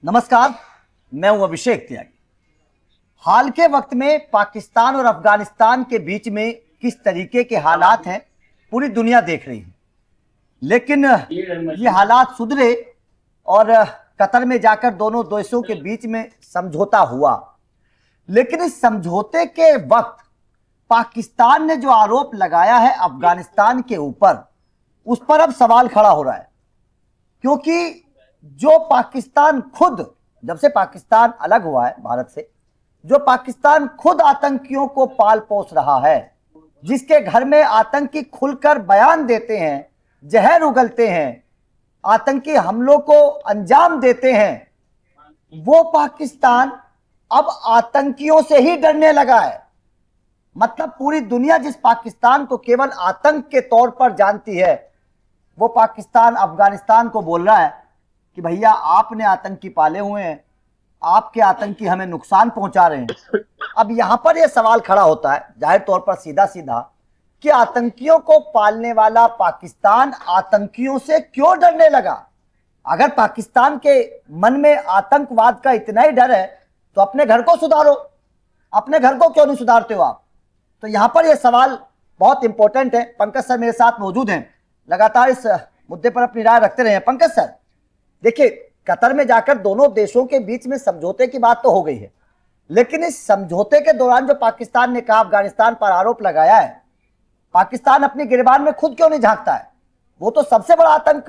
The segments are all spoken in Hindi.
नमस्कार, मैं हूं अभिषेक त्यागी। हाल के वक्त में पाकिस्तान और अफगानिस्तान के बीच में किस तरीके के हालात हैं पूरी दुनिया देख रही है, लेकिन ये हालात सुधरे और कतर में जाकर दोनों देशों के बीच में समझौता हुआ। लेकिन इस समझौते के वक्त पाकिस्तान ने जो आरोप लगाया है अफगानिस्तान के ऊपर, उस पर अब सवाल खड़ा हो रहा है, क्योंकि जो पाकिस्तान खुद, जब से पाकिस्तान अलग हुआ है भारत से, जो पाकिस्तान खुद आतंकियों को पाल पोस रहा है, जिसके घर में आतंकी खुलकर बयान देते हैं, जहर उगलते हैं, आतंकी हमलों को अंजाम देते हैं, वो पाकिस्तान अब आतंकियों से ही डरने लगा है। मतलब पूरी दुनिया जिस पाकिस्तान को केवल आतंक के तौर पर जानती है, वो पाकिस्तान अफगानिस्तान को बोल रहा है कि भैया आपने आतंकी पाले हुए हैं, आपके आतंकी हमें नुकसान पहुंचा रहे हैं। अब यहां पर यह सवाल खड़ा होता है जाहिर तौर पर सीधा सीधा कि आतंकियों को पालने वाला पाकिस्तान आतंकियों से क्यों डरने लगा। अगर पाकिस्तान के मन में आतंकवाद का इतना ही डर है तो अपने घर को सुधारो, अपने घर को क्यों नहीं सुधारते हो आप। तो यहां पर यह सवाल बहुत इंपॉर्टेंट है। पंकज सर मेरे साथ मौजूद हैं, लगातार इस मुद्दे पर अपनी राय रखते रहे हैं। पंकज सर, देखिए, कतर में जाकर दोनों देशों के बीच में समझौते की बात तो हो गई है, लेकिन इस समझौते के दौरान जो पाकिस्तान ने कहा, अफगानिस्तान पर आरोप लगाया है, पाकिस्तान अपनी गिरबान में खुद क्यों नहीं झांकता है? वो तो सबसे बड़ा आतंक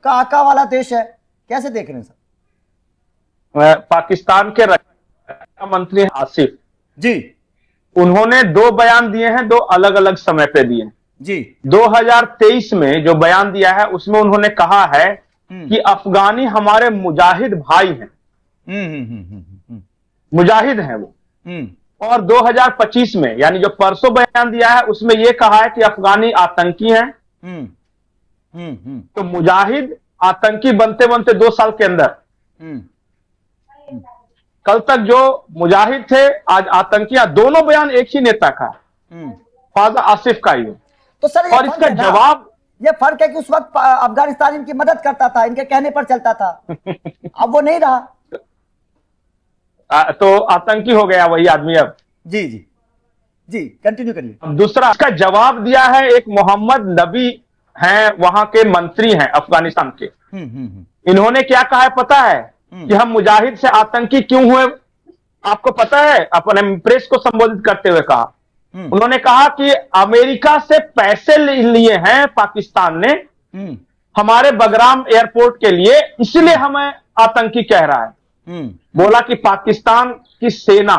का आका वाला देश है। कैसे देख रहे हैं सर? पाकिस्तान के रक्षा मंत्री आसिफ जी, उन्होंने दो बयान दिए हैं, दो अलग अलग समय पे दिए जी। 2023 में जो बयान दिया है उसमें उन्होंने कहा है कि अफगानी हमारे मुजाहिद भाई हैं, मुजाहिद हैं वो। और 2025 में यानी जो परसों बयान दिया है उसमें यह कहा है कि अफगानी आतंकी हैं। तो मुजाहिद आतंकी बनते बनते 2 साल के अंदर, कल तक जो मुजाहिद थे आज आतंकी, दोनों बयान एक ही नेता का, ख्वाजा आसिफ का ही है। तो सर, और इसका जवाब ये फर्क है कि उस वक्त अफगानिस्तान इनकी मदद करता था, इनके कहने पर चलता था, अब वो नहीं रहा, तो आतंकी हो गया वही आदमी अब। जी जी जी, कंटिन्यू करिए। दूसरा इसका जवाब दिया है एक मोहम्मद नबी हैं, वहां के मंत्री हैं अफगानिस्तान के। इन्होंने क्या कहा है पता है कि हम मुजाहिद से आतंकी क्यों हुए? आपको पता है? अपने प्रेस को संबोधित करते हुए कहा, उन्होंने कहा कि अमेरिका से पैसे लिए हैं पाकिस्तान ने हमारे बगराम एयरपोर्ट के लिए, इसलिए हमें आतंकी कह रहा है। बोला कि पाकिस्तान की सेना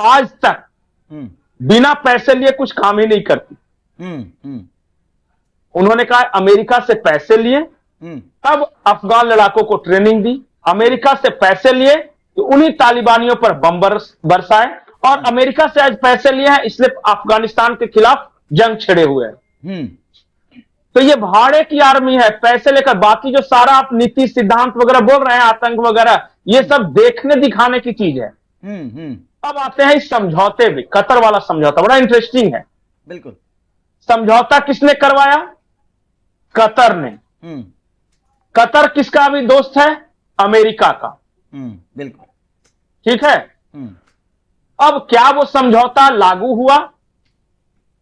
आज तक बिना पैसे लिए कुछ काम ही नहीं करती। उन्होंने कहा अमेरिका से पैसे लिए, तब अफगान लड़ाकों को ट्रेनिंग दी, अमेरिका से पैसे लिए तो उन्हीं तालिबानियों पर बम बरसाए, और अमेरिका से आज पैसे लिए हैं इसलिए अफगानिस्तान के खिलाफ जंग छिड़े हुए हैं। तो ये भाड़े की आर्मी है, पैसे लेकर। बाकी जो सारा आप नीति सिद्धांत वगैरह बोल रहे हैं, आतंक वगैरह, ये सब देखने दिखाने की चीज है। अब आते हैं इस समझौते में, कतर वाला समझौता बड़ा इंटरेस्टिंग है। बिल्कुल। समझौता किसने करवाया? कतर ने। कतर किसका अभी दोस्त है? अमेरिका का। बिल्कुल ठीक है। अब क्या वो समझौता लागू हुआ?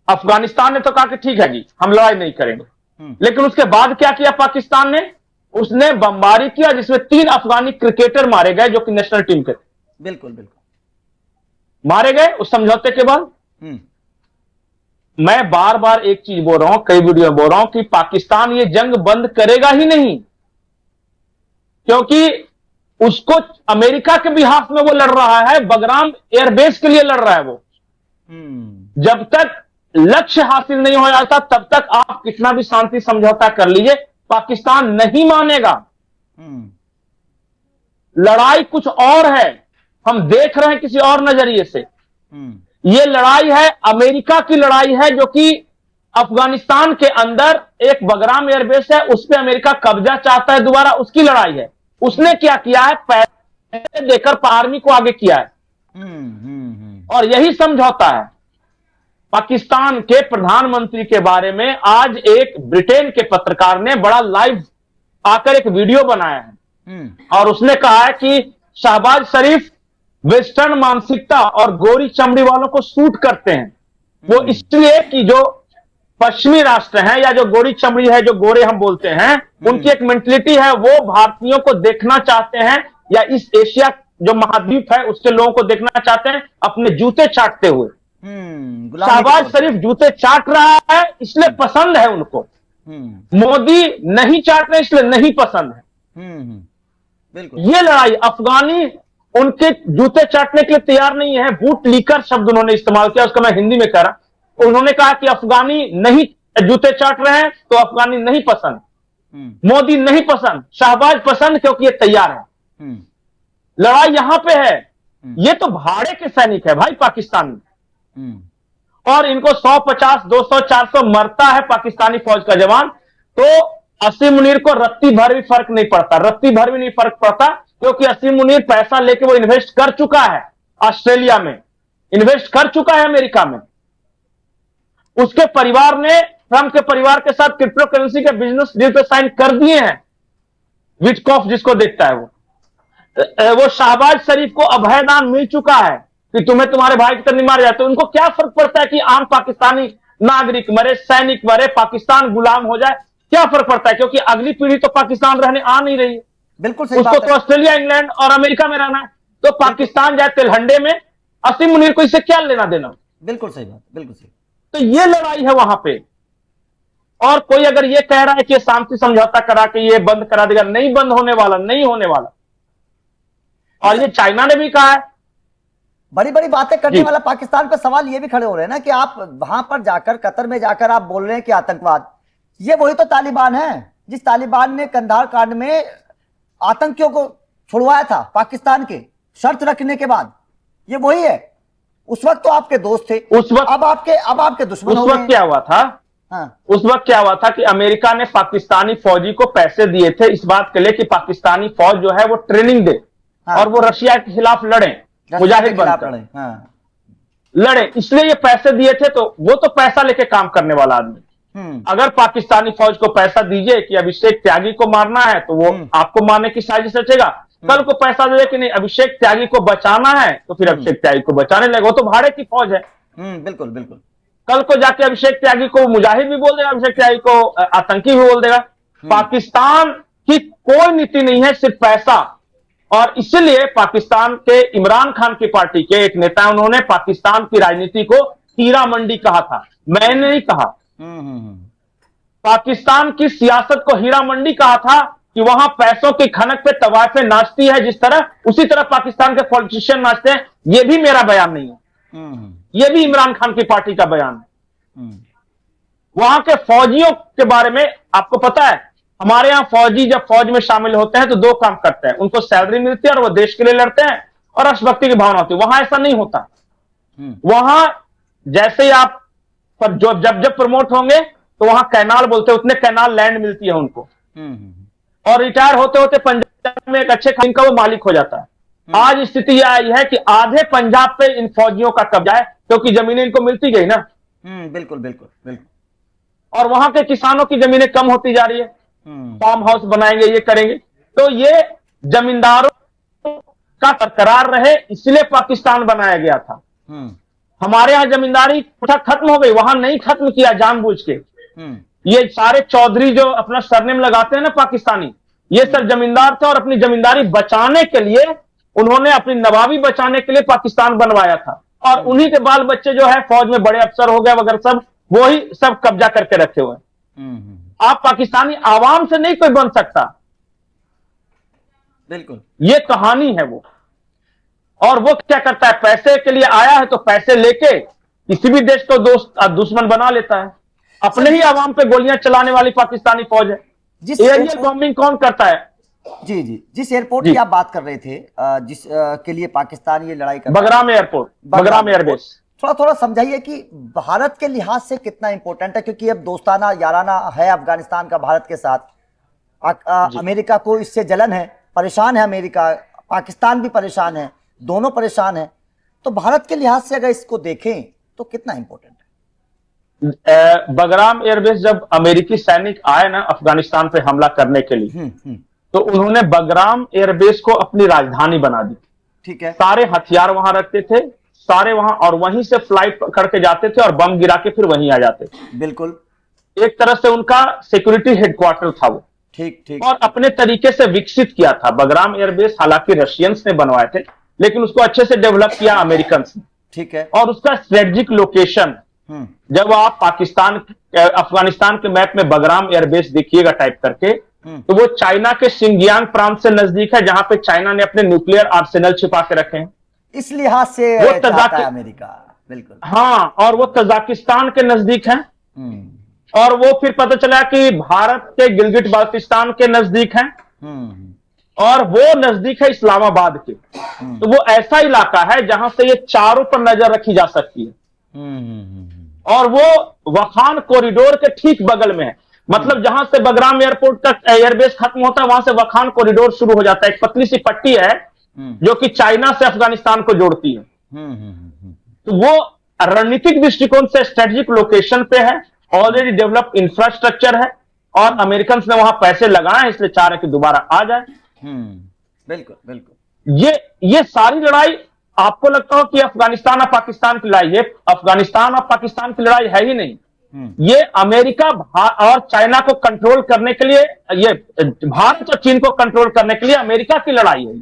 अफगानिस्तान ने तो कहा कि ठीक है जी, हम लड़ाई नहीं करेंगे। लेकिन उसके बाद क्या किया पाकिस्तान ने? उसने बमबारी किया जिसमें 3 अफगानी क्रिकेटर मारे गए जो कि नेशनल टीम के थे। बिल्कुल बिल्कुल मारे गए उस समझौते के बाद। मैं बार बार एक चीज बोल रहा हूं, कई वीडियो में बोल रहा हूं कि पाकिस्तान ये जंग बंद करेगा ही नहीं, क्योंकि उसको अमेरिका के बिहाफ में वो लड़ रहा है, बगराम एयरबेस के लिए लड़ रहा है वो। जब तक लक्ष्य हासिल नहीं हो जाता तब तक आप कितना भी शांति समझौता कर लीजिए, पाकिस्तान नहीं मानेगा। लड़ाई कुछ और है, हम देख रहे हैं किसी और नजरिए से। ये लड़ाई है, अमेरिका की लड़ाई है, जो कि अफगानिस्तान के अंदर एक बगराम एयरबेस है, उस पर अमेरिका कब्जा चाहता है दोबारा, उसकी लड़ाई है। उसने क्या किया है? पैसे देकर आर्मी को आगे किया है। और यही समझौता है। पाकिस्तान के प्रधानमंत्री के बारे में आज एक ब्रिटेन के पत्रकार ने बड़ा लाइव आकर एक वीडियो बनाया है। और उसने कहा है कि शहबाज शरीफ वेस्टर्न मानसिकता और गोरी चमड़ी वालों को सूट करते हैं। वो इसलिए कि जो पश्चिमी राष्ट्र हैं या जो गोरी चमड़ी है, जो गोरे हम बोलते हैं, उनकी एक मेंटलिटी है, वो भारतीयों को देखना चाहते हैं या इस एशिया जो महाद्वीप है उसके लोगों को देखना चाहते हैं अपने जूते चाटते हुए। शहबाज शरीफ जूते चाट रहा है इसलिए पसंद है उनको, मोदी नहीं चाट रहे इसलिए नहीं पसंद है। बिल्कुल। ये लड़ाई अफगानी उनके जूते चाटने के लिए तैयार नहीं है। बूट लीकर शब्द उन्होंने इस्तेमाल किया, उसका मैं हिंदी में कह रहा। उन्होंने कहा कि अफगानी नहीं जूते चाट रहे हैं तो अफगानी नहीं पसंद, मोदी नहीं पसंद, शहबाज पसंद क्योंकि ये तैयार है। लड़ाई यहां पे है। ये तो भाड़े के सैनिक है भाई पाकिस्तान में, और इनको 150, 200, 400 मरता है पाकिस्तानी फौज का जवान तो असीम मुनीर को रत्ती भर भी फर्क नहीं पड़ता, रत्ती भर भी नहीं फर्क पड़ता, क्योंकि असीम मुनीर पैसा लेके वो इन्वेस्ट कर चुका है, ऑस्ट्रेलिया में इन्वेस्ट कर चुका है, अमेरिका में। उसके परिवार ने ट्रंप के परिवार के साथ क्रिप्टो करेंसी के बिजनेस डील पे साइन कर दिए हैं। विटकॉफ जिसको देखता है वो शहबाज शरीफ को अभयदान मिल चुका है कि तुम्हें तुम्हारे भाई की तरह नहीं मारे जाते। उनको क्या फर्क पड़ता है कि आम पाकिस्तानी नागरिक मरे, सैनिक मरे, पाकिस्तान गुलाम हो जाए, क्या फर्क पड़ता है, क्योंकि अगली पीढ़ी तो पाकिस्तान रहने आ नहीं रही है। बिल्कुल सही उसको बात तो ऑस्ट्रेलिया, इंग्लैंड और अमेरिका में रहना है, तो पाकिस्तान जाए तिलहंडे में, असीम मुनीर को इससे क्या लेना देना। बिल्कुल सही बात, बिल्कुल सही। तो ये लड़ाई है वहां पे। और कोई अगर ये कह रहा है कि शांति समझौता करा के ये बंद करा देगा, नहीं बंद होने वाला, नहीं होने वाला। और ये चाइना ने भी कहा है। बड़ी बड़ी बातें करने वाला पाकिस्तान पर सवाल ये भी खड़े हो रहे हैं ना कि आप वहां पर जाकर, कतर में जाकर आप बोल रहे हैं कि आतंकवाद, ये वही तो तालिबान है जिस तालिबान ने कंधार कांड में आतंकियों को छुड़वाया था पाकिस्तान के शर्त रखने के बाद। ये वही है। उस वक्त तो आपके दोस्त थे, उस वक्त अब आपके दुश्मन हो उस वक्त गए। क्या हुआ था? हाँ। उस वक्त क्या हुआ था कि अमेरिका ने पाकिस्तानी फौजी को पैसे दिए थे इस बात के लिए कि पाकिस्तानी फौज जो है वो ट्रेनिंग दे, हाँ। और वो रशिया के खिलाफ लड़े, मुजाहिद बनकर लड़े, इसलिए ये पैसे दिए थे। तो वो तो पैसा लेके काम करने वाला आदमी। अगर पाकिस्तानी फौज को पैसा दीजिए कि अभिषेक त्यागी को मारना है तो वो आपको मारने की साजिश रचेगा। कल को पैसा दे कि नहीं अभिषेक त्यागी को बचाना है तो फिर अभिषेक त्यागी को बचाने लगे। वो तो भाड़े की फौज है। बिल्कुल बिल्कुल। कल को जाके अभिषेक त्यागी को मुजाहिद भी बोल देगा, अभिषेक त्यागी को आतंकी भी बोल देगा। पाकिस्तान की कोई नीति नहीं है, सिर्फ पैसा। और इसलिए पाकिस्तान के इमरान खान की पार्टी के एक नेता, उन्होंने पाकिस्तान की राजनीति को हीरा मंडी कहा था, मैंने नहीं कहा। पाकिस्तान की सियासत को हीरा मंडी कहा था कि वहां पैसों की खनक पे तवायफें नाचती है जिस तरह, उसी तरह पाकिस्तान के पॉलिटिशियन नाचते हैं। यह भी मेरा बयान नहीं है, यह भी इमरान खान की पार्टी का बयान है। वहां के फौजियों के बारे में आपको पता है, हमारे यहां फौजी जब फौज में शामिल होते हैं तो दो काम करते हैं, उनको सैलरी मिलती है और वो देश के लिए लड़ते हैं और राष्ट्रभक्ति की भावना होती है। वहां ऐसा नहीं होता। वहां जैसे ही आप पर जब प्रमोट होंगे तो वहां कैनाल बोलते हैं, उतने कैनाल लैंड मिलती है उनको, और रिटायर होते होते पंजाब में एक अच्छे खाने का वो मालिक हो जाता है। आज स्थिति यह आई है कि आधे पंजाब पे इन फौजियों का कब्जा है क्योंकि जमीनें इनको मिलती गई ना। बिल्कुल बिल्कुल बिल्कुल। और वहां के किसानों की जमीनें कम होती जा रही है, फार्म हाउस बनाएंगे, ये करेंगे, तो ये जमींदारों का बरकरार रहे इसलिए पाकिस्तान बनाया गया था। हमारे यहां जमींदारी प्रथा खत्म हो गई, वहां नहीं खत्म किया जानबूझ के। ये सारे चौधरी जो अपना सरनेम लगाते हैं ना पाकिस्तानी, ये सब जमींदार थे और अपनी जमींदारी बचाने के लिए उन्होंने अपनी नवाबी बचाने के लिए पाकिस्तान बनवाया था। और उन्हीं के बाल बच्चे जो है फौज में बड़े अफसर हो गए वगैरह, सब वही सब कब्जा करके रखे हुए। आप पाकिस्तानी आवाम से नहीं कोई बन सकता। बिल्कुल, ये कहानी है वो। और वो क्या करता है, पैसे के लिए आया है तो पैसे लेके किसी भी देश को दोस्त दुश्मन बना लेता है। अपने ही आवाम पे गोलियां चलाने वाली पाकिस्तानी फौज है। एरियल बॉम्बिंग कौन करता है? जी जी, जिस एयरपोर्ट की आप बात कर रहे थे, जिस के लिए पाकिस्तान ये लड़ाई कर, बगराम एयरपोर्ट, बगराम एयरबेस, थोड़ा समझाइए कि भारत के लिहाज से कितना इंपॉर्टेंट है, क्योंकि अब दोस्ताना याराना है अफगानिस्तान का भारत के साथ। अमेरिका को इससे जलन है, परेशान है अमेरिका, पाकिस्तान भी परेशान है, दोनों परेशान है। तो भारत के लिहाज से अगर इसको देखें तो कितना इंपॉर्टेंट है? बगराम एयरबेस जब अमेरिकी सैनिक आए ना अफगानिस्तान पे हमला करने के लिए, तो उन्होंने बगराम एयरबेस को अपनी राजधानी बना दी। ठीक है। सारे हथियार वहां रखते थे, सारे वहां, और वहीं से फ्लाइट करके जाते थे और बम गिरा के फिर वहीं आ जाते थे। बिल्कुल। एक तरह से उनका सिक्योरिटी हेडक्वार्टर था वो। ठीक ठीक। और अपने तरीके से विकसित किया था बगराम एयरबेस। हालांकि रशियंस ने बनवाए थे, लेकिन उसको अच्छे से डेवलप किया अमेरिकन ने। ठीक है। और उसका स्ट्रेटेजिक लोकेशन, जब आप पाकिस्तान अफगानिस्तान के मैप में बगराम एयरबेस देखिएगा टाइप करके, तो वो चाइना के शिंजियांग प्रांत से नजदीक है, जहां पे चाइना ने अपने न्यूक्लियर आर्सेनल छिपा के रखे हैं। इस लिहाज से वो चाहता है अमेरिका। बिल्कुल। हाँ, और वो तजाकिस्तान के नजदीक है, और वो फिर पता चला कि भारत के गिलगिट बाल्टिस्तान के नजदीक है, और वो नजदीक है इस्लामाबाद के। तो वो ऐसा इलाका है जहां से ये चारों पर नजर रखी जा सकती है। और वो वखान कॉरिडोर के ठीक बगल में है। मतलब जहां से बगराम एयरपोर्ट तक एयरबेस खत्म होता है, वहां से वखान कॉरिडोर शुरू हो जाता है। एक पतली सी पट्टी है जो कि चाइना से अफगानिस्तान को जोड़ती है। तो वो रणनीतिक दृष्टिकोण से स्ट्रेटेजिक लोकेशन पे है, ऑलरेडी डेवलप इंफ्रास्ट्रक्चर है, और अमेरिकन ने वहां पैसे लगाए, इसलिए चाह रहे कि दोबारा आ जाए। बिल्कुल बिल्कुल। ये सारी लड़ाई आपको लगता हो कि अफगानिस्तान और पाकिस्तान की लड़ाई है? अफगानिस्तान और पाकिस्तान की लड़ाई है ही नहीं। ये अमेरिका और चाइना को कंट्रोल करने के लिए, ये भारत और चीन को कंट्रोल करने के लिए अमेरिका की लड़ाई है।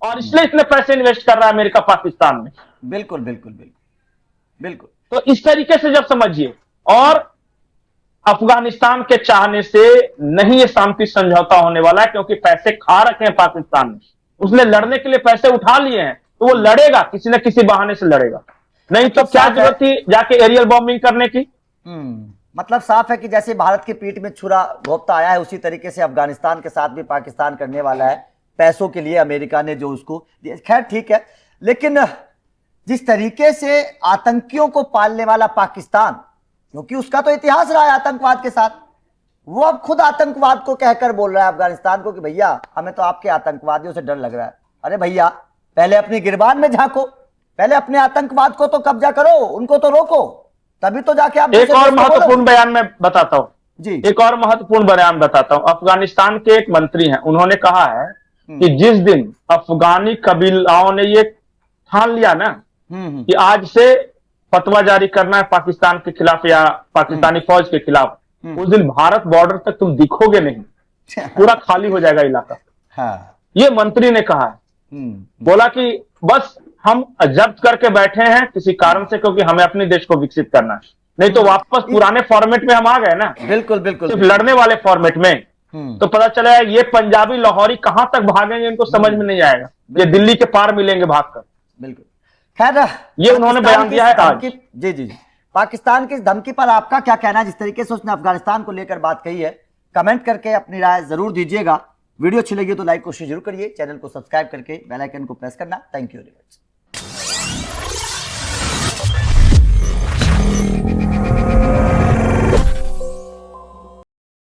और इसलिए इतने पैसे इन्वेस्ट कर रहा है अमेरिका पाकिस्तान में। बिल्कुल बिल्कुल बिल्कुल बिल्कुल। तो इस तरीके से जब समझिए, और अफगानिस्तान के चाहने से नहीं ये शांति समझौता होने वाला है, क्योंकि पैसे खा रखे हैं पाकिस्तान ने। उसने लड़ने के लिए पैसे उठा लिए हैं, तो वो लड़ेगा, किसी न किसी बहाने से लड़ेगा। नहीं तो क्या जरूरत थी जाके एरियल बॉम्बिंग करने की? मतलब साफ है कि जैसे भारत की पीठ में छुरा घोंपता आया है, उसी तरीके से अफगानिस्तान के साथ भी पाकिस्तान करने वाला है, पैसों के लिए अमेरिका ने जो उसको दिया। खैर ठीक है, लेकिन जिस तरीके से आतंकियों को पालने वाला पाकिस्तान, क्योंकि उसका तो इतिहास रहा है आतंकवाद के साथ, वो अब खुद आतंकवाद को कहकर बोल रहा है अफगानिस्तान को कि भैया हमें तो आपके आतंकवादियों से डर लग रहा है। अरे भैया, पहले अपनी गिरबान में झांको, पहले अपने आतंकवाद को तो कब्जा करो, उनको तो रोको, तभी तो जाके आप। एक और महत्वपूर्ण बयान में बताता हूं जी, एक और महत्वपूर्ण बयान बताता हूं। अफगानिस्तान के एक मंत्री हैं, उन्होंने कहा है कि जिस दिन अफगानी कबीलाओं ने ये ठान लिया ना कि आज से फतवा जारी करना है पाकिस्तान के खिलाफ या पाकिस्तानी फौज के खिलाफ, उस दिन भारत बॉर्डर तक तुम दिखोगे नहीं, पूरा खाली हो जाएगा इलाका। हाँ। ये मंत्री ने कहा है। बोला कि बस हम जब्त करके बैठे हैं किसी कारण से, क्योंकि हमें अपने देश को विकसित करना है, नहीं तो वापस पुराने फॉर्मेट में हम आ गए ना। बिल्कुल बिल्कुल, सिर्फ लड़ने वाले फॉर्मेट में। तो पता चला है ये पंजाबी लाहौरी कहां तक भागेंगे, इनको समझ में नहीं आएगा। ये दिल्ली के पार मिलेंगे भागकर। बिल्कुल। खैर, ये उन्होंने बयान दिया है आज। जी जी जी। पाकिस्तान की इस धमकी पर आपका क्या कहना है? जिस तरीके से उसने अफगानिस्तान को लेकर बात कही है, कमेंट करके अपनी राय जरूर दीजिएगा। वीडियो अच्छी लगी तो लाइक कोशिश जरूर करिए, चैनल को सब्सक्राइब करके बेल आइकन को प्रेस करना। Thank you very much.